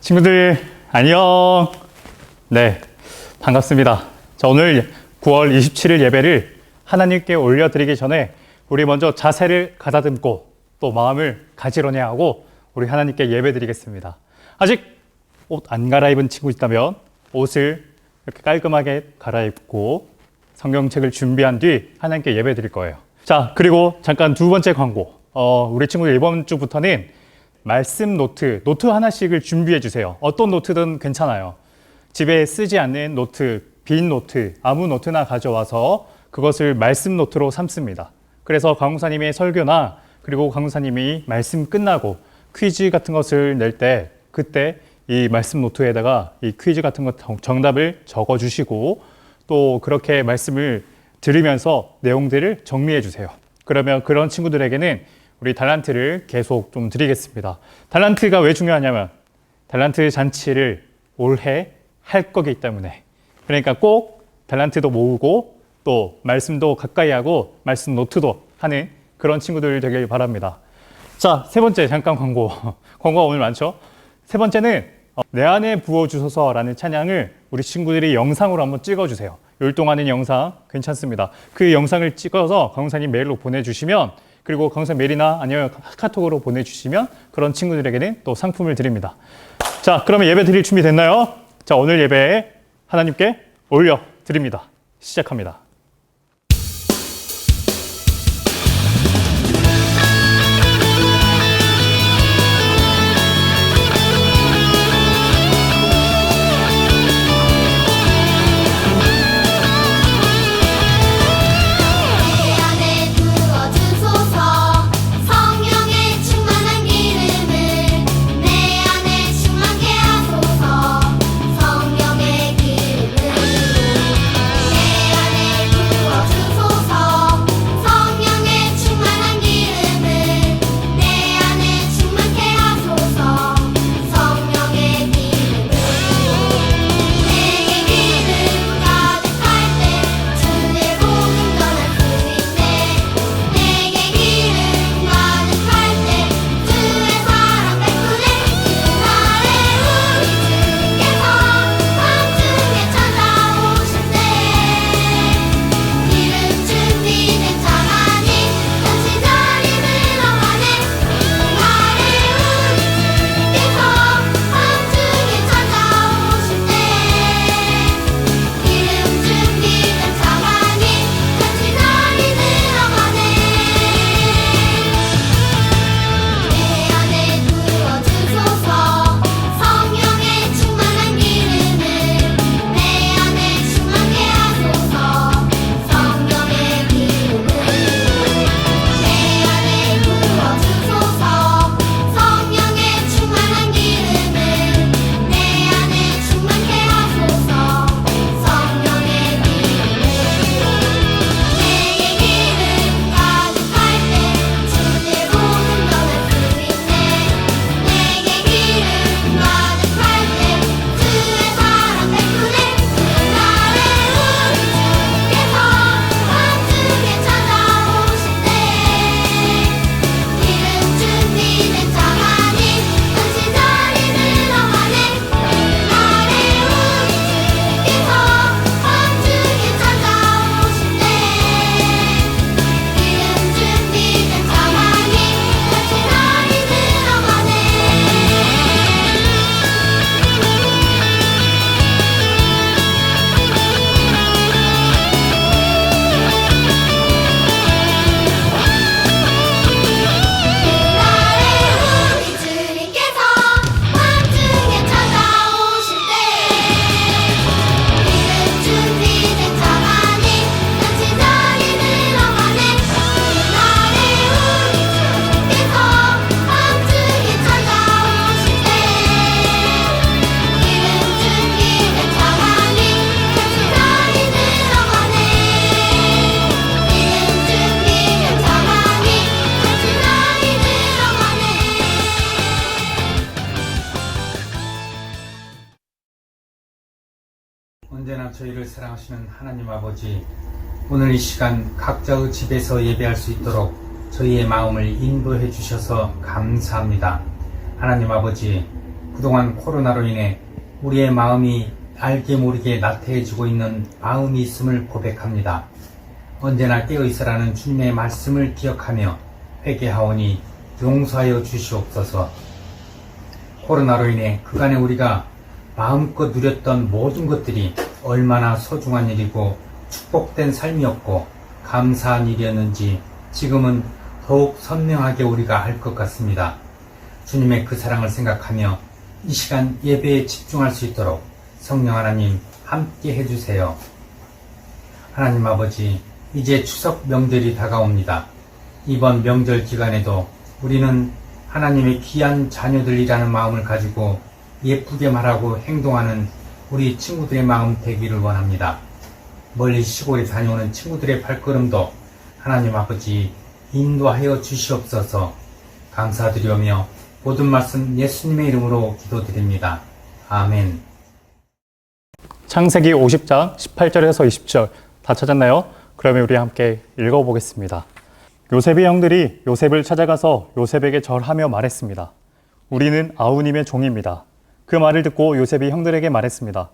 친구들 안녕. 네, 반갑습니다. 자, 오늘 9월 27일 예배를 하나님께 올려드리기 전에 우리 먼저 자세를 가다듬고 또 마음을 가지런히 하고 우리 하나님께 예배드리겠습니다. 아직 옷 안 갈아입은 친구 있다면 옷을 이렇게 깔끔하게 갈아입고 성경책을 준비한 뒤 하나님께 예배드릴 거예요. 자, 그리고 잠깐 두 번째 광고. 우리 친구들 이번 주부터는 말씀 노트 하나씩을 준비해 주세요. 어떤 노트든 괜찮아요. 집에 쓰지 않는 노트, 빈 노트, 아무 노트나 가져와서 그것을 말씀 노트로 삼습니다. 그래서 강무사님의 설교나 그리고 강무사님이 말씀 끝나고 퀴즈 같은 것을 낼 때 그때 이 말씀 노트에다가 이 퀴즈 같은 것 정답을 적어 주시고 또 그렇게 말씀을 들으면서 내용들을 정리해 주세요. 그러면 그런 친구들에게는 우리 달란트를 계속 좀 드리겠습니다. 달란트가 왜 중요하냐면 달란트 잔치를 올해 할 거기 때문에, 그러니까 꼭 달란트도 모으고 또 말씀도 가까이 하고 말씀 노트도 하는 그런 친구들 되길 바랍니다. 자, 세 번째 잠깐 광고가 오늘 많죠? 세 번째는 내 안에 부어주소서라는 찬양을 우리 친구들이 영상으로 한번 찍어주세요. 율동하는 영상 괜찮습니다. 그 영상을 찍어서 강사님 메일로 보내주시면, 그리고 강사 메일이나 아니면 카톡으로 보내주시면 그런 친구들에게는 또 상품을 드립니다. 자, 그러면 예배 드릴 준비 됐나요? 자, 오늘 예배 하나님께 올려드립니다. 시작합니다. 언제나 저희를 사랑하시는 하나님 아버지, 오늘 이 시간 각자의 집에서 예배할 수 있도록 저희의 마음을 인도해 주셔서 감사합니다. 하나님 아버지, 그동안 코로나로 인해 우리의 마음이 알게 모르게 나태해지고 있는 마음이 있음을 고백합니다. 언제나 깨어있으라는 주님의 말씀을 기억하며 회개하오니 용서하여 주시옵소서. 코로나로 인해 그간에 우리가 마음껏 누렸던 모든 것들이 얼마나 소중한 일이고 축복된 삶이었고 감사한 일이었는지 지금은 더욱 선명하게 우리가 알 것 같습니다. 주님의 그 사랑을 생각하며 이 시간 예배에 집중할 수 있도록 성령 하나님 함께 해주세요. 하나님 아버지, 이제 추석 명절이 다가옵니다. 이번 명절 기간에도 우리는 하나님의 귀한 자녀들이라는 마음을 가지고 예쁘게 말하고 행동하는 우리 친구들의 마음 되기를 원합니다. 멀리 시골에 다녀오는 친구들의 발걸음도 하나님 아버지 인도하여 주시옵소서. 감사드리오며 모든 말씀 예수님의 이름으로 기도드립니다. 아멘. 창세기 50장 18절에서 20절 다 찾았나요? 그러면 우리 함께 읽어보겠습니다. 요셉의 형들이 요셉을 찾아가서 요셉에게 절하며 말했습니다. 우리는 아우님의 종입니다. 그 말을 듣고 요셉이 형들에게 말했습니다.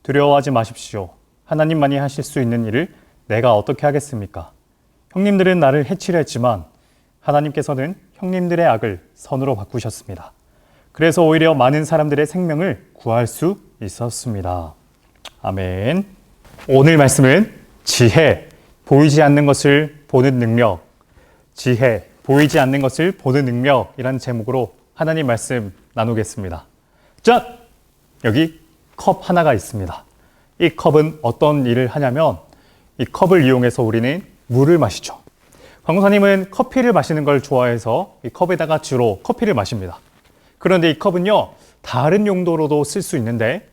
두려워하지 마십시오. 하나님만이 하실 수 있는 일을 내가 어떻게 하겠습니까? 형님들은 나를 해치려 했지만 하나님께서는 형님들의 악을 선으로 바꾸셨습니다. 그래서 오히려 많은 사람들의 생명을 구할 수 있었습니다. 아멘. 오늘 말씀은 지혜, 보이지 않는 것을 보는 능력, 지혜, 보이지 않는 것을 보는 능력이라는 제목으로 하나님 말씀 나누겠습니다. 짠! 여기 컵 하나가 있습니다. 이 컵은 어떤 일을 하냐면 이 컵을 이용해서 우리는 물을 마시죠. 강사님은 커피를 마시는 걸 좋아해서 이 컵에다가 주로 커피를 마십니다. 그런데 이 컵은요, 다른 용도로도 쓸 수 있는데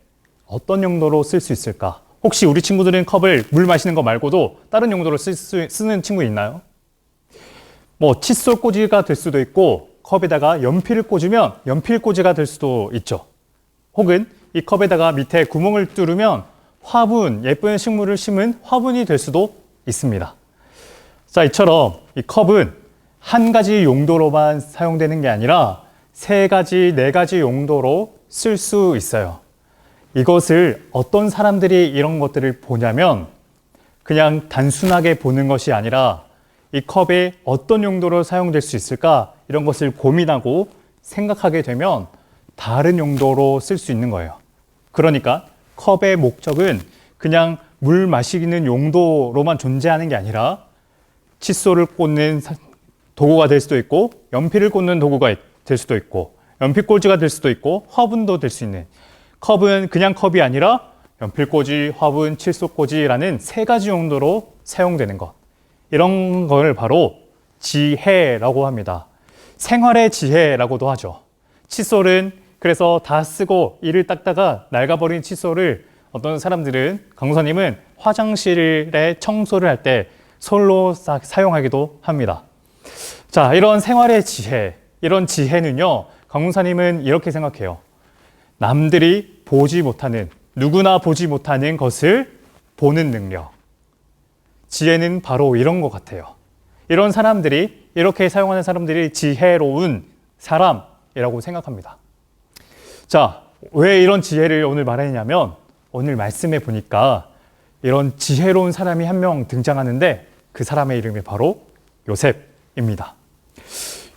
어떤 용도로 쓸 수 있을까? 혹시 우리 친구들은 컵을 물 마시는 거 말고도 다른 용도로 쓰는 친구 있나요? 뭐 칫솔 꽂이가 될 수도 있고 컵에다가 연필을 꽂으면 연필 꽂이가 될 수도 있죠. 혹은 이 컵에다가 밑에 구멍을 뚫으면 화분, 예쁜 식물을 심은 화분이 될 수도 있습니다. 자, 이처럼 이 컵은 한 가지 용도로만 사용되는 게 아니라 세 가지, 네 가지 용도로 쓸 수 있어요. 이것을 어떤 사람들이 이런 것들을 보냐면 그냥 단순하게 보는 것이 아니라 이 컵에 어떤 용도로 사용될 수 있을까 이런 것을 고민하고 생각하게 되면 다른 용도로 쓸 수 있는 거예요. 그러니까 컵의 목적은 그냥 물 마시는 용도로만 존재하는 게 아니라 칫솔을 꽂는 도구가 될 수도 있고 연필을 꽂는 도구가 될 수도 있고 연필꽂이가 될 수도 있고 화분도 될 수 있는, 컵은 그냥 컵이 아니라 연필꽂이, 화분, 칫솔꽂이라는 세 가지 용도로 사용되는 것, 이런 걸 바로 지혜라고 합니다. 생활의 지혜라고도 하죠. 칫솔은 그래서 다 쓰고 이를 닦다가 낡아버린 칫솔을 어떤 사람들은, 강사님은 화장실에 청소를 할 때 솔로 사용하기도 합니다. 자, 이런 생활의 지혜, 이런 지혜는요, 강사님은 이렇게 생각해요. 남들이 보지 못하는, 누구나 보지 못하는 것을 보는 능력. 지혜는 바로 이런 것 같아요. 이런 사람들이, 이렇게 사용하는 사람들이 지혜로운 사람이라고 생각합니다. 자, 왜 이런 지혜를 오늘 말하냐면 오늘 말씀에 보니까 이런 지혜로운 사람이 한 명 등장하는데 그 사람의 이름이 바로 요셉입니다.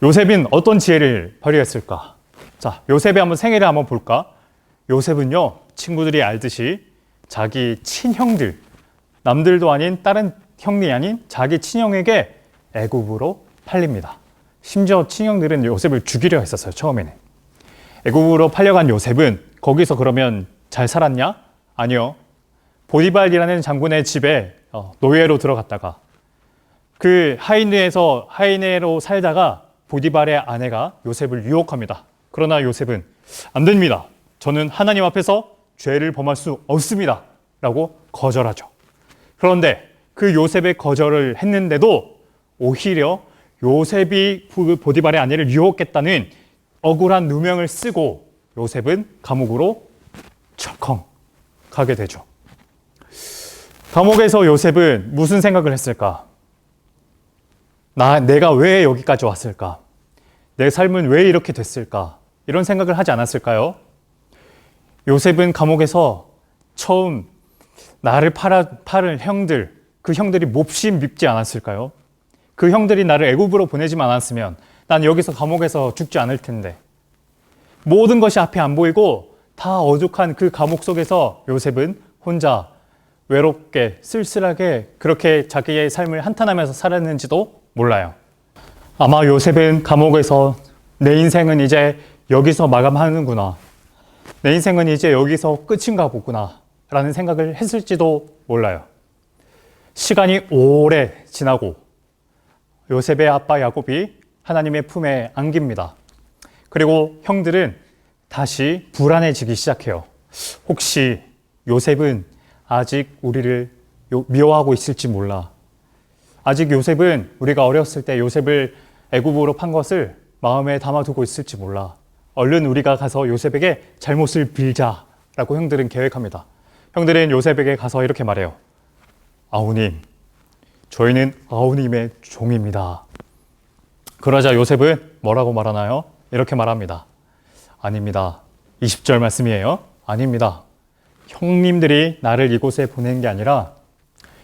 요셉은 어떤 지혜를 발휘했을까? 자, 요셉의 한번 생애를 한번 볼까? 요셉은요, 친구들이 알듯이 자기 친형들, 남들도 아닌 다른 형이 아닌 자기 친형에게 애굽으로 팔립니다. 심지어 친형들은 요셉을 죽이려 했었어요, 처음에는. 애굽으로 팔려간 요셉은 거기서 그러면 잘 살았냐? 아니요. 보디발이라는 장군의 집에 노예로 들어갔다가 그 하이네로 살다가 보디발의 아내가 요셉을 유혹합니다. 그러나 요셉은 안 됩니다. 저는 하나님 앞에서 죄를 범할 수 없습니다. 라고 거절하죠. 그런데 그 요셉의 거절을 했는데도 오히려 요셉이 보디발의 아내를 유혹했다는 억울한 누명을 쓰고 요셉은 감옥으로 철컹 가게 되죠. 감옥에서 요셉은 무슨 생각을 했을까? 내가 왜 여기까지 왔을까? 내 삶은 왜 이렇게 됐을까? 이런 생각을 하지 않았을까요? 요셉은 감옥에서 처음 나를 팔은 형들, 그 형들이 몹시 밉지 않았을까요? 그 형들이 나를 애굽으로 보내지만 않았으면 난 여기서 감옥에서 죽지 않을 텐데. 모든 것이 앞에 안 보이고 다 어둑한 그 감옥 속에서 요셉은 혼자 외롭게 쓸쓸하게 그렇게 자기의 삶을 한탄하면서 살았는지도 몰라요. 아마 요셉은 감옥에서 내 인생은 이제 여기서 마감하는구나. 내 인생은 이제 여기서 끝인가 보구나 라는 생각을 했을지도 몰라요. 시간이 오래 지나고 요셉의 아빠 야곱이 하나님의 품에 안깁니다. 그리고 형들은 다시 불안해지기 시작해요. 혹시 요셉은 아직 우리를 미워하고 있을지 몰라. 아직 요셉은 우리가 어렸을 때 요셉을 애굽으로 판 것을 마음에 담아두고 있을지 몰라. 얼른 우리가 가서 요셉에게 잘못을 빌자라고 형들은 계획합니다. 형들은 요셉에게 가서 이렇게 말해요. 아우님, 저희는 아우님의 종입니다. 그러자 요셉은 뭐라고 말하나요? 이렇게 말합니다. 아닙니다. 20절 말씀이에요. 아닙니다. 형님들이 나를 이곳에 보낸 게 아니라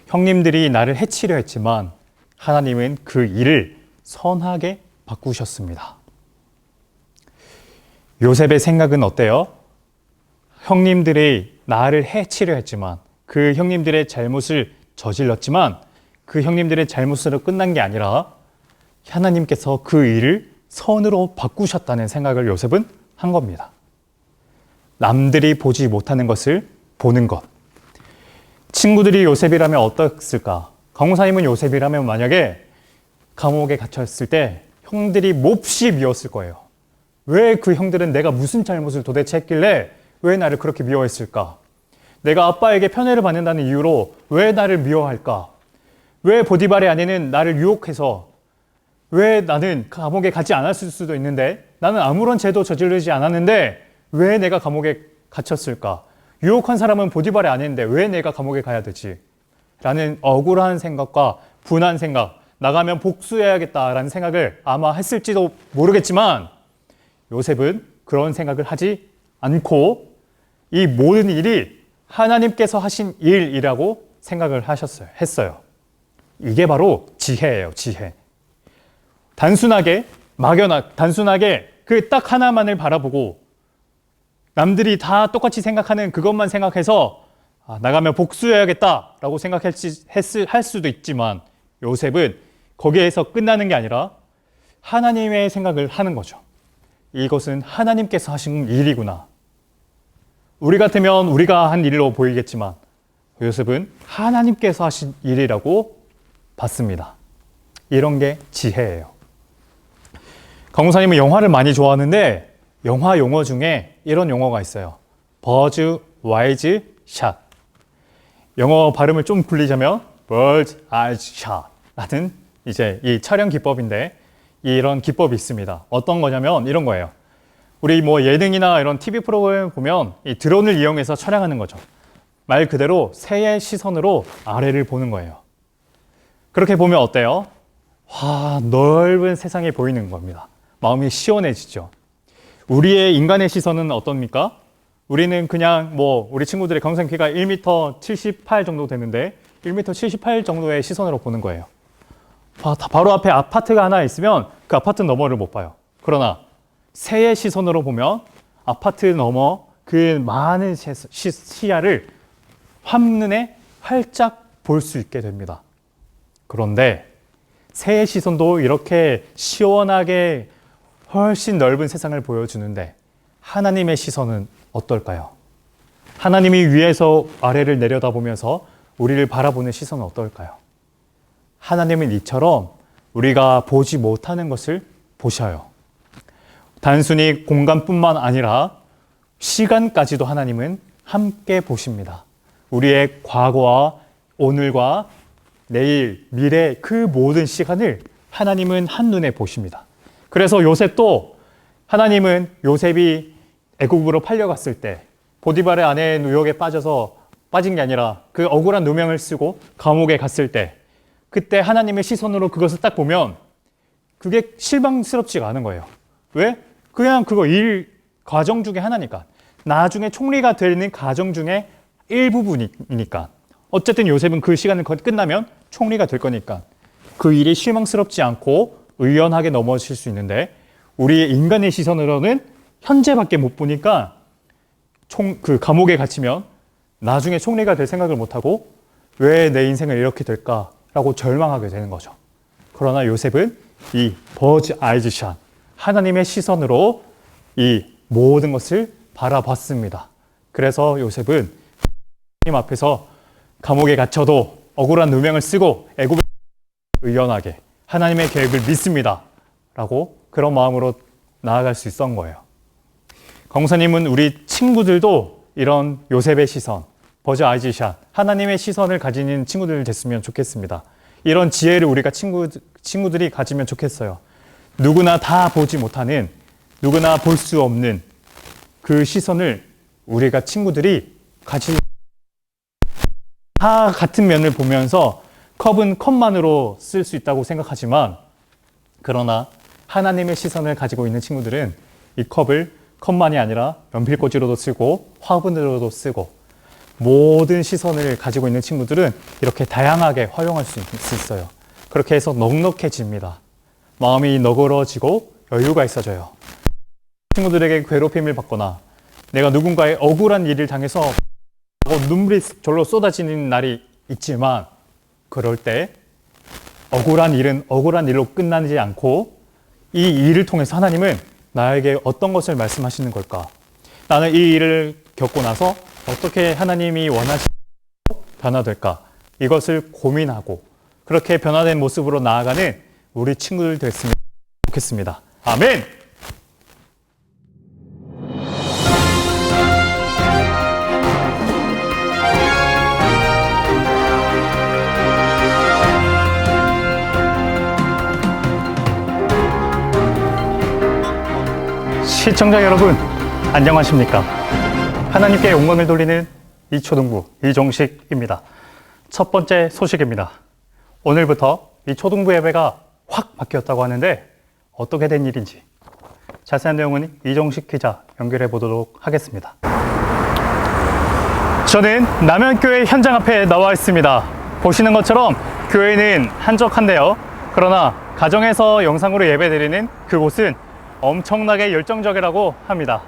형님들이 나를 해치려 했지만 하나님은 그 일을 선하게 바꾸셨습니다. 요셉의 생각은 어때요? 형님들이 나를 해치려 했지만 그 형님들의 잘못을 저질렀지만 그 형님들의 잘못으로 끝난 게 아니라 하나님께서 그 일을 선으로 바꾸셨다는 생각을 요셉은 한 겁니다. 남들이 보지 못하는 것을 보는 것. 친구들이 요셉이라면 어떻을까? 강호사님은 요셉이라면 만약에 감옥에 갇혔을 때 형들이 몹시 미웠을 거예요. 왜 그 형들은 내가 무슨 잘못을 도대체 했길래 왜 나를 그렇게 미워했을까? 내가 아빠에게 편애를 받는다는 이유로 왜 나를 미워할까? 왜 보디발의 아내는 나를 유혹해서 왜 나는 감옥에 가지 않았을 수도 있는데 나는 아무런 죄도 저지르지 않았는데 왜 내가 감옥에 갇혔을까? 유혹한 사람은 보디발의 아내인데 왜 내가 감옥에 가야 되지? 라는 억울한 생각과 분한 생각, 나가면 복수해야겠다라는 생각을 아마 했을지도 모르겠지만 요셉은 그런 생각을 하지 않고 이 모든 일이 하나님께서 하신 일이라고 생각을 했어요. 이게 바로 지혜예요, 지혜. 단순하게 그 딱 하나만을 바라보고 남들이 다 똑같이 생각하는 그것만 생각해서 나가면 복수해야겠다라고 할 수도 있지만 요셉은 거기에서 끝나는 게 아니라 하나님의 생각을 하는 거죠. 이것은 하나님께서 하신 일이구나. 우리 같으면 우리가 한 일로 보이겠지만 요셉은 하나님께서 하신 일이라고 봤습니다. 이런 게 지혜예요. 강우사님은 영화를 많이 좋아하는데 영화 용어 중에 이런 용어가 있어요. 버즈 와이즈 샷. 영어 발음을 좀 굴리자면 birds eyes shot 라는 이제 이 촬영 기법인데 이런 기법이 있습니다. 어떤 거냐면 이런 거예요. 우리 뭐 예능이나 이런 TV 프로그램 보면 이 드론을 이용해서 촬영하는 거죠. 말 그대로 새의 시선으로 아래를 보는 거예요. 그렇게 보면 어때요? 와, 넓은 세상이 보이는 겁니다. 마음이 시원해지죠. 우리의 인간의 시선은 어떻습니까? 우리는 그냥 뭐 우리 친구들의 강성 키가 1m 78 정도 되는데 1m 78 정도의 시선으로 보는 거예요. 바로 앞에 아파트가 하나 있으면 그 아파트 너머를 못 봐요. 그러나 새의 시선으로 보면 아파트 너머 그 많은 시야를 한눈에 활짝 볼 수 있게 됩니다. 그런데 새의 시선도 이렇게 시원하게 훨씬 넓은 세상을 보여주는데 하나님의 시선은 어떨까요? 하나님이 위에서 아래를 내려다보면서 우리를 바라보는 시선은 어떨까요? 하나님은 이처럼 우리가 보지 못하는 것을 보셔요. 단순히 공간뿐만 아니라 시간까지도 하나님은 함께 보십니다. 우리의 과거와 오늘과 내일, 미래 그 모든 시간을 하나님은 한눈에 보십니다. 그래서 요셉도 하나님은 요셉이 애굽으로 팔려갔을 때 보디발의 아내의 유혹에 빠진 게 아니라 그 억울한 누명을 쓰고 감옥에 갔을 때 그때 하나님의 시선으로 그것을 딱 보면 그게 실망스럽지가 않은 거예요. 왜? 그냥 그거 일 과정 중에 하나니까. 나중에 총리가 되는 가정 중에 일부분이니까. 어쨌든 요셉은 그 시간을 끝나면 총리가 될 거니까 그 일이 실망스럽지 않고 의연하게 넘어질 수 있는데, 우리 인간의 시선으로는 현재밖에 못 보니까 그 감옥에 갇히면 나중에 총리가 될 생각을 못하고 왜 내 인생을 이렇게 될까라고 절망하게 되는 거죠. 그러나 요셉은 이 버즈 아이즈샷, 하나님의 시선으로 이 모든 것을 바라봤습니다. 그래서 요셉은 하나님 앞에서 감옥에 갇혀도 억울한 누명을 쓰고 애굽에 의연하게 하나님의 계획을 믿습니다 라고 그런 마음으로 나아갈 수 있었던 거예요. 강사님은 우리 친구들도 이런 요셉의 시선, 버즈 아이즈샷, 하나님의 시선을 가지는 친구들 됐으면 좋겠습니다. 이런 지혜를 우리가 친구들이 가지면 좋겠어요. 누구나 다 보지 못하는, 누구나 볼 수 없는 그 시선을 우리가 친구들이 다 같은 면을 보면서 컵은 컵만으로 쓸 수 있다고 생각하지만, 그러나 하나님의 시선을 가지고 있는 친구들은 이 컵을 컵만이 아니라 연필꽂이로도 쓰고 화분으로도 쓰고, 모든 시선을 가지고 있는 친구들은 이렇게 다양하게 활용할 수 있어요. 그렇게 해서 넉넉해집니다. 마음이 너그러지고 여유가 있어져요. 친구들에게 괴롭힘을 받거나 내가 누군가의 억울한 일을 당해서 눈물이 절로 쏟아지는 날이 있지만, 그럴 때 억울한 일은 억울한 일로 끝나지 않고 이 일을 통해서 하나님은 나에게 어떤 것을 말씀하시는 걸까? 나는 이 일을 겪고 나서 어떻게 하나님이 원하시는 변화될까? 이것을 고민하고 그렇게 변화된 모습으로 나아가는 우리 친구들 됐으면 좋겠습니다. 아멘! 시청자 여러분, 안녕하십니까? 하나님께 영광을 돌리는 이초등부 이종식입니다. 첫 번째 소식입니다. 오늘부터 이 초등부 예배가 확 바뀌었다고 하는데 어떻게 된 일인지 자세한 내용은 이종식 기자 연결해 보도록 하겠습니다. 저는 남현교회 현장 앞에 나와 있습니다. 보시는 것처럼 교회는 한적한데요. 그러나 가정에서 영상으로 예배드리는 그곳은 엄청나게 열정적이라고 합니다.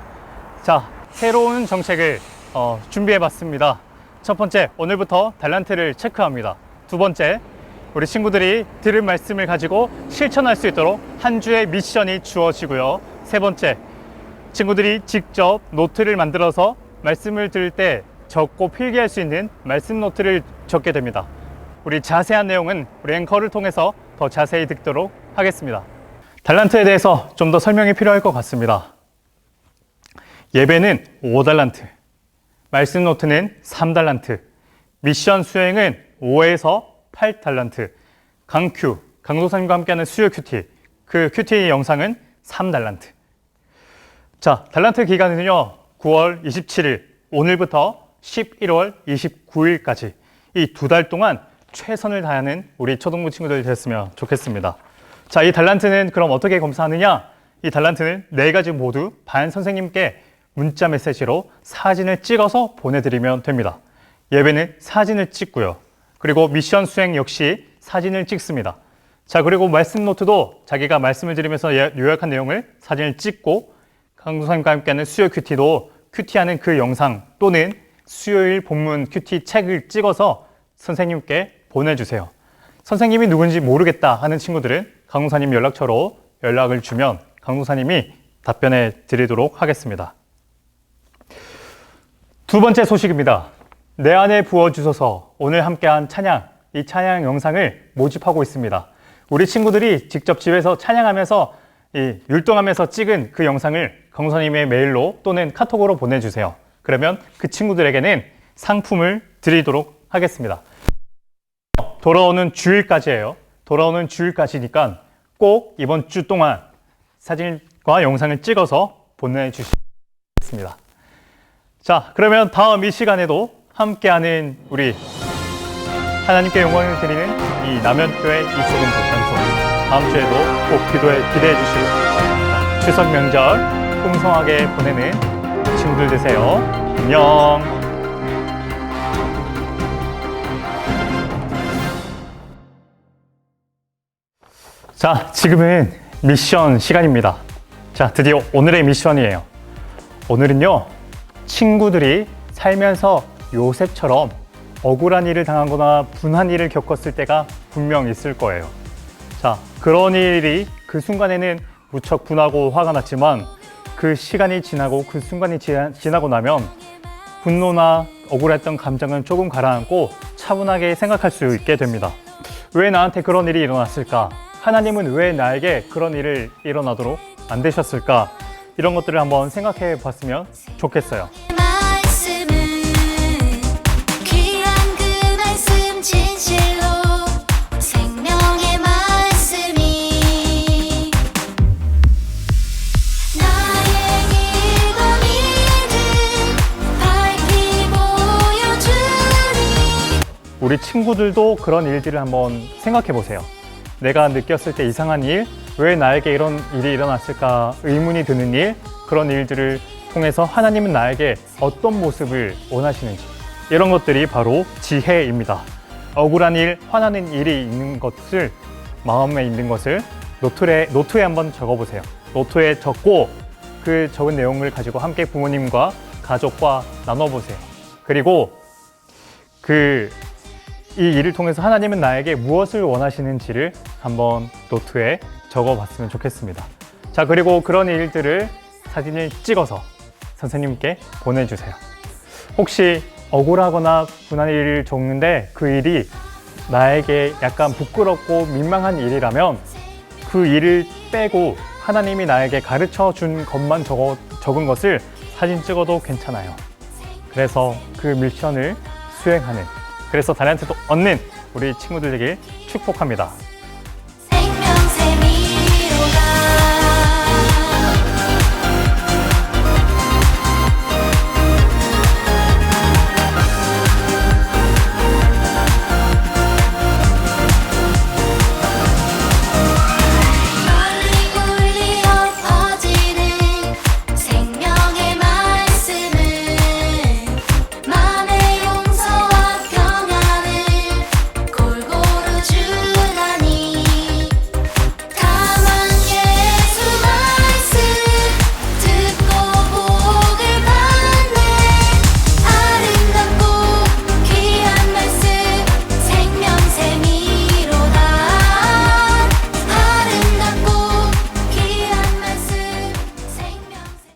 자, 새로운 정책을 준비해 봤습니다. 첫 번째, 오늘부터 달란트를 체크합니다. 두 번째, 우리 친구들이 들은 말씀을 가지고 실천할 수 있도록 한 주의 미션이 주어지고요. 세 번째, 친구들이 직접 노트를 만들어서 말씀을 들을 때 적고 필기할 수 있는 말씀 노트를 적게 됩니다. 우리 자세한 내용은 우리 앵커를 통해서 더 자세히 듣도록 하겠습니다. 달란트에 대해서 좀 더 설명이 필요할 것 같습니다. 예배는 5달란트, 말씀 노트는 3달란트, 미션 수행은 5에서 8달란트, 강도사님과 함께하는 수요 큐티, 그 큐티 영상은 3달란트. 자, 달란트 기간은요, 9월 27일, 오늘부터 11월 29일까지 이 2달 동안 최선을 다하는 우리 초등부 친구들 됐으면 좋겠습니다. 자, 이 달란트는 그럼 어떻게 검사하느냐? 이 달란트는 4가지 모두 반 선생님께 문자 메시지로 사진을 찍어서 보내드리면 됩니다. 예배는 사진을 찍고요. 그리고 미션 수행 역시 사진을 찍습니다. 자, 그리고 말씀 노트도 자기가 말씀을 드리면서 요약한 내용을 사진을 찍고, 강도사님과 함께하는 수요 큐티도 큐티하는 그 영상 또는 수요일 본문 큐티 책을 찍어서 선생님께 보내주세요. 선생님이 누군지 모르겠다 하는 친구들은 강도사님 연락처로 연락을 주면 강도사님이 답변해 드리도록 하겠습니다. 두 번째 소식입니다. 내 안에 부어주소서, 오늘 함께한 찬양, 이 찬양 영상을 모집하고 있습니다. 우리 친구들이 직접 집에서 찬양하면서 율동하면서 찍은 그 영상을 강도사님의 메일로 또는 카톡으로 보내주세요. 그러면 그 친구들에게는 상품을 드리도록 하겠습니다. 돌아오는 주일까지예요. 돌아오는 주일까지니까 꼭 이번 주 동안 사진과 영상을 찍어서 보내주시겠습니다. 자, 그러면 다음 이 시간에도 함께하는 우리 하나님께 영광을 드리는 이 남현교회 이초등부 방송, 다음 주에도 꼭 기대해 주시고, 추석 명절 풍성하게 보내는 친구들 되세요. 안녕. 자, 지금은 미션 시간입니다. 자, 드디어 오늘의 미션이에요. 오늘은요, 친구들이 살면서 요셉처럼 억울한 일을 당하거나 분한 일을 겪었을 때가 분명 있을 거예요. 자, 그런 일이 그 순간에는 무척 분하고 화가 났지만 그 시간이 지나고 그 순간이 지나고 나면 분노나 억울했던 감정은 조금 가라앉고 차분하게 생각할 수 있게 됩니다. 왜 나한테 그런 일이 일어났을까? 하나님은 왜 나에게 그런 일을 일어나도록 만드셨을까? 이런 것들을 한번 생각해 봤으면 좋겠어요. 말씀은 귀한 그 말씀 진실로 생명의 말씀이 나의 일과 일들 밝히 보여주니. 우리 친구들도 그런 일들을 한번 생각해 보세요. 내가 느꼈을 때 이상한 일, 왜 나에게 이런 일이 일어났을까 의문이 드는 일, 그런 일들을 통해서 하나님은 나에게 어떤 모습을 원하시는지, 이런 것들이 바로 지혜입니다. 억울한 일, 화나는 일이 있는 것을, 마음에 있는 것을 노트에 한번 적어보세요. 노트에 적고 그 적은 내용을 가지고 함께 부모님과 가족과 나눠보세요. 그리고 이 일을 통해서 하나님은 나에게 무엇을 원하시는지를 한번 노트에 적어봤으면 좋겠습니다. 자, 그리고 그런 일들을 사진을 찍어서 선생님께 보내주세요. 혹시 억울하거나 분한 일을 적는데 그 일이 나에게 약간 부끄럽고 민망한 일이라면 그 일을 빼고 하나님이 나에게 가르쳐 준 것만 적은 것을 사진 찍어도 괜찮아요. 그래서 그 미션을 수행하는, 그래서 달란트도 얻는 우리 친구들 되길 축복합니다.